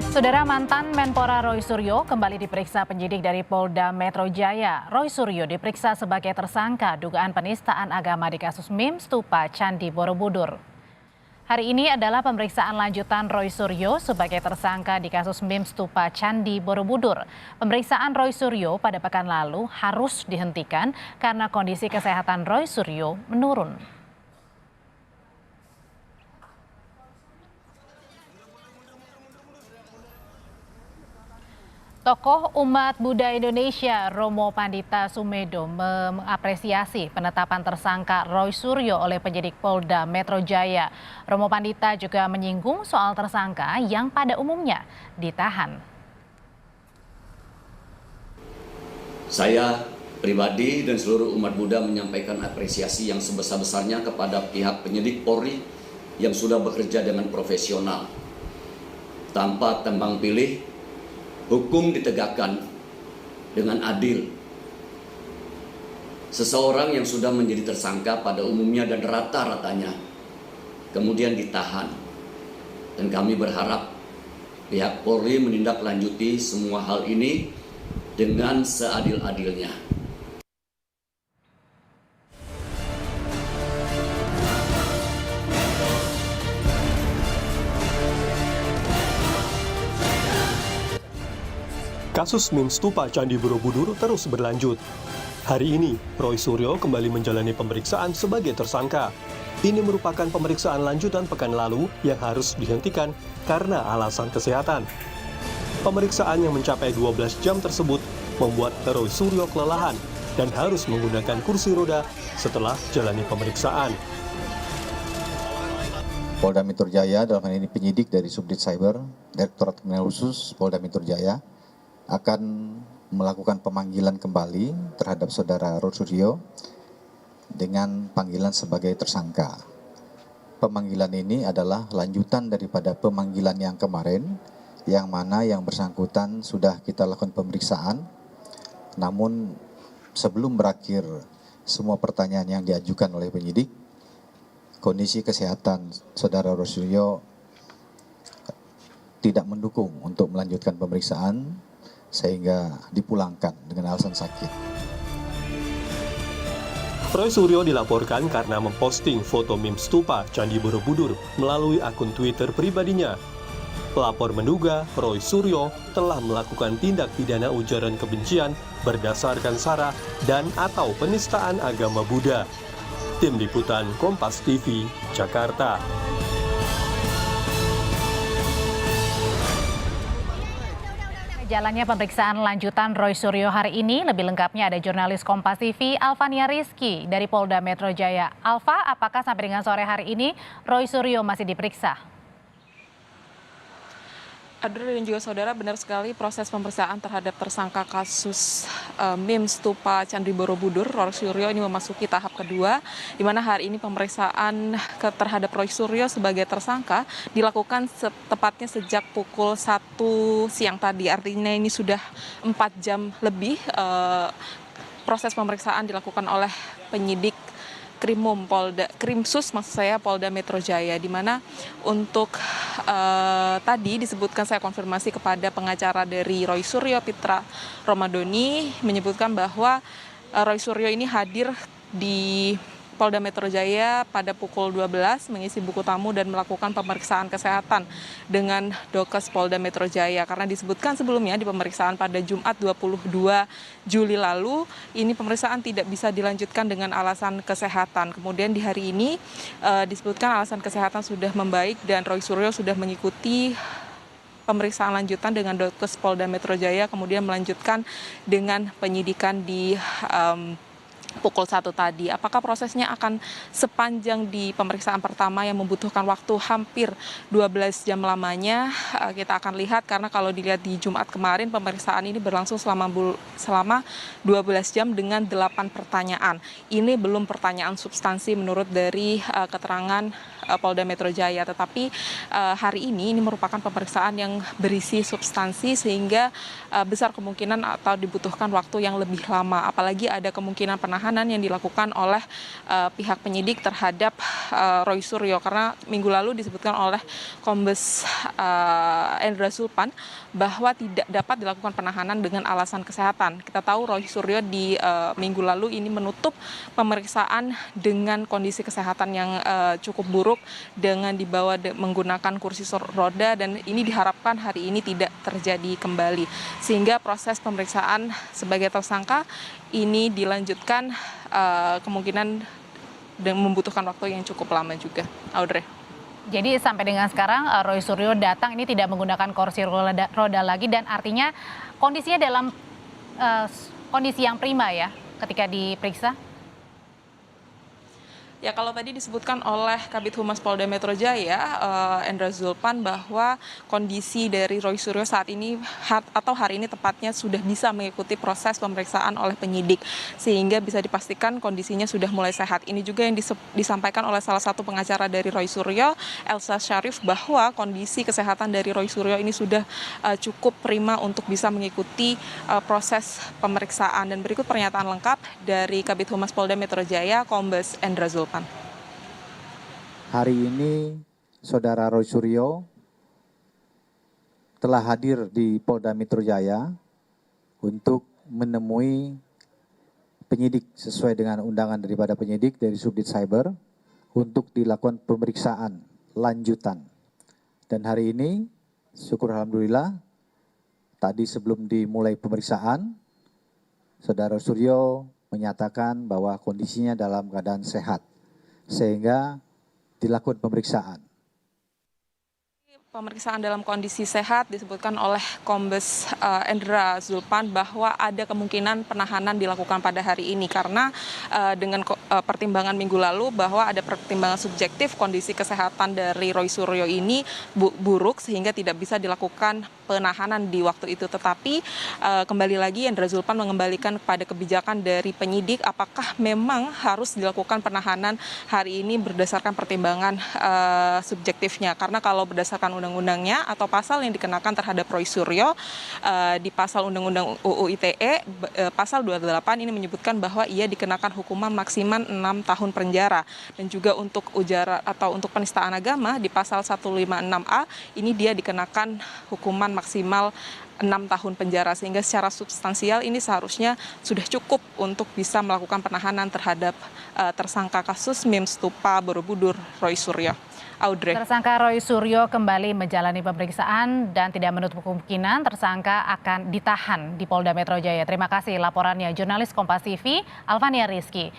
Saudara mantan Menpora Roy Suryo kembali diperiksa penyidik dari Polda Metro Jaya. Roy Suryo diperiksa sebagai tersangka dugaan penistaan agama di kasus meme stupa Candi Borobudur. Hari ini adalah pemeriksaan lanjutan Roy Suryo sebagai tersangka di kasus meme stupa Candi Borobudur. Pemeriksaan Roy Suryo pada pekan lalu harus dihentikan karena kondisi kesehatan Roy Suryo menurun. Tokoh umat Buddha Indonesia Romo Pandita Sumedo mengapresiasi penetapan tersangka Roy Suryo oleh penyidik Polda Metro Jaya. Romo Pandita juga menyinggung soal tersangka yang pada umumnya ditahan. Saya pribadi dan seluruh umat Buddha menyampaikan apresiasi yang sebesar-besarnya kepada pihak penyidik Polri yang sudah bekerja dengan profesional. Tanpa tembang pilih, hukum ditegakkan dengan adil. Seseorang yang sudah menjadi tersangka pada umumnya dan rata-ratanya kemudian ditahan. Dan kami berharap pihak Polri menindaklanjuti semua hal ini dengan seadil-adilnya. Kasus meme stupa Candi Borobudur terus berlanjut. Hari ini, Roy Suryo kembali menjalani pemeriksaan sebagai tersangka. Ini merupakan pemeriksaan lanjutan pekan lalu yang harus dihentikan karena alasan kesehatan. Pemeriksaan yang mencapai 12 jam tersebut membuat Roy Suryo kelelahan dan harus menggunakan kursi roda setelah jalani pemeriksaan. Polda Metro Jaya dalam hal ini penyidik dari Subdit Cyber, Direktorat Kriminal Khusus Polda Metro Jaya akan melakukan pemanggilan kembali terhadap saudara Roy Suryo dengan panggilan sebagai tersangka. Pemanggilan ini adalah lanjutan daripada pemanggilan yang kemarin, yang mana yang bersangkutan sudah kita lakukan pemeriksaan. Namun sebelum berakhir semua pertanyaan yang diajukan oleh penyidik, kondisi kesehatan saudara Roy Suryo tidak mendukung untuk melanjutkan pemeriksaan, sehingga dipulangkan dengan alasan sakit. Roy Suryo dilaporkan karena memposting foto meme stupa Candi Borobudur melalui akun Twitter pribadinya. Pelapor menduga Roy Suryo telah melakukan tindak pidana ujaran kebencian berdasarkan sara dan atau penistaan agama Buddha. Tim Liputan Kompas TV, Jakarta. Jalannya pemeriksaan lanjutan Roy Suryo hari ini, lebih lengkapnya ada jurnalis Kompas TV Alfania Rizky dari Polda Metro Jaya. Alfa, apakah sampai dengan sore hari ini Roy Suryo masih diperiksa? Adra dan juga saudara, benar sekali proses pemeriksaan terhadap tersangka kasus meme stupa Candi Borobudur, Roy Suryo ini memasuki tahap kedua, di mana hari ini pemeriksaan terhadap Roy Suryo sebagai tersangka dilakukan tepatnya sejak pukul 1 siang tadi. Artinya ini sudah 4 jam lebih proses pemeriksaan dilakukan oleh penyidik Krimsus Polda Metro Jaya, di mana untuk tadi disebutkan, saya konfirmasi kepada pengacara dari Roy Suryo, Pitra Romadoni, menyebutkan bahwa Roy Suryo ini hadir di Polda Metro Jaya pada pukul 12 mengisi buku tamu dan melakukan pemeriksaan kesehatan dengan Dokes Polda Metro Jaya, karena disebutkan sebelumnya di pemeriksaan pada Jumat 22 Juli lalu ini pemeriksaan tidak bisa dilanjutkan dengan alasan kesehatan. Kemudian di hari ini disebutkan alasan kesehatan sudah membaik dan Roy Suryo sudah mengikuti pemeriksaan lanjutan dengan Dokes Polda Metro Jaya, kemudian melanjutkan dengan penyidikan di pukul 1 tadi. Apakah prosesnya akan sepanjang di pemeriksaan pertama yang membutuhkan waktu hampir 12 jam lamanya? Kita akan lihat, karena kalau dilihat di Jumat kemarin pemeriksaan ini berlangsung selama 12 jam dengan 8 pertanyaan. Ini belum pertanyaan substansi menurut dari keterangan Polda Metro Jaya, tetapi hari ini merupakan pemeriksaan yang berisi substansi, sehingga besar kemungkinan atau dibutuhkan waktu yang lebih lama, apalagi ada kemungkinan penahanan penahanan yang dilakukan oleh pihak penyidik terhadap Roy Suryo, karena minggu lalu disebutkan oleh Kombes Endra Zulpan bahwa tidak dapat dilakukan penahanan dengan alasan kesehatan. Kita tahu Roy Suryo di minggu lalu ini menutup pemeriksaan dengan kondisi kesehatan yang cukup buruk dengan dibawa menggunakan kursi roda, dan ini diharapkan hari ini tidak terjadi kembali, sehingga proses pemeriksaan sebagai tersangka ini dilanjutkan kemungkinan dan membutuhkan waktu yang cukup lama juga. Audrey. Jadi sampai dengan sekarang Roy Suryo datang ini tidak menggunakan kursi roda lagi, dan artinya kondisinya dalam kondisi yang prima ya ketika diperiksa? Ya, kalau tadi disebutkan oleh Kabid Humas Polda Metro Jaya, Endra Zulpan, bahwa kondisi dari Roy Suryo saat ini atau hari ini tepatnya sudah bisa mengikuti proses pemeriksaan oleh penyidik, sehingga bisa dipastikan kondisinya sudah mulai sehat. Ini juga yang disampaikan oleh salah satu pengacara dari Roy Suryo, Elsa Syarif, bahwa kondisi kesehatan dari Roy Suryo ini sudah cukup prima untuk bisa mengikuti proses pemeriksaan. Dan berikut pernyataan lengkap dari Kabid Humas Polda Metro Jaya, Kombes Endra Zulpan. Hari ini Saudara Roy Suryo telah hadir di Polda Metro Jaya untuk menemui penyidik sesuai dengan undangan daripada penyidik dari Subdit Cyber untuk dilakukan pemeriksaan lanjutan. Dan hari ini, syukur alhamdulillah, tadi sebelum dimulai pemeriksaan, Saudara Suryo menyatakan bahwa kondisinya dalam keadaan sehat, sehingga dilakukan pemeriksaan. Pemeriksaan dalam kondisi sehat disebutkan oleh Kombes Endra Zulpan bahwa ada kemungkinan penahanan dilakukan pada hari ini, karena dengan pertimbangan minggu lalu bahwa ada pertimbangan subjektif kondisi kesehatan dari Roy Suryo ini buruk sehingga tidak bisa dilakukan penahanan di waktu itu. Tetapi kembali lagi Endra Zulpan mengembalikan kepada kebijakan dari penyidik apakah memang harus dilakukan penahanan hari ini berdasarkan pertimbangan subjektifnya, karena kalau berdasarkan undang-undangnya atau pasal yang dikenakan terhadap Roy Suryo di pasal Undang-Undang UU ITE pasal 28 ini menyebutkan bahwa ia dikenakan hukuman maksimal 6 tahun penjara, dan juga untuk ujaran atau untuk penistaan agama di pasal 156A ini dia dikenakan hukuman maksimal 6 tahun penjara, sehingga secara substansial ini seharusnya sudah cukup untuk bisa melakukan penahanan terhadap tersangka kasus meme stupa Borobudur Roy Suryo. Audrey. Tersangka Roy Suryo kembali menjalani pemeriksaan dan tidak menutup kemungkinan tersangka akan ditahan di Polda Metro Jaya. Terima kasih laporannya jurnalis Kompas TV Alvania Rizky.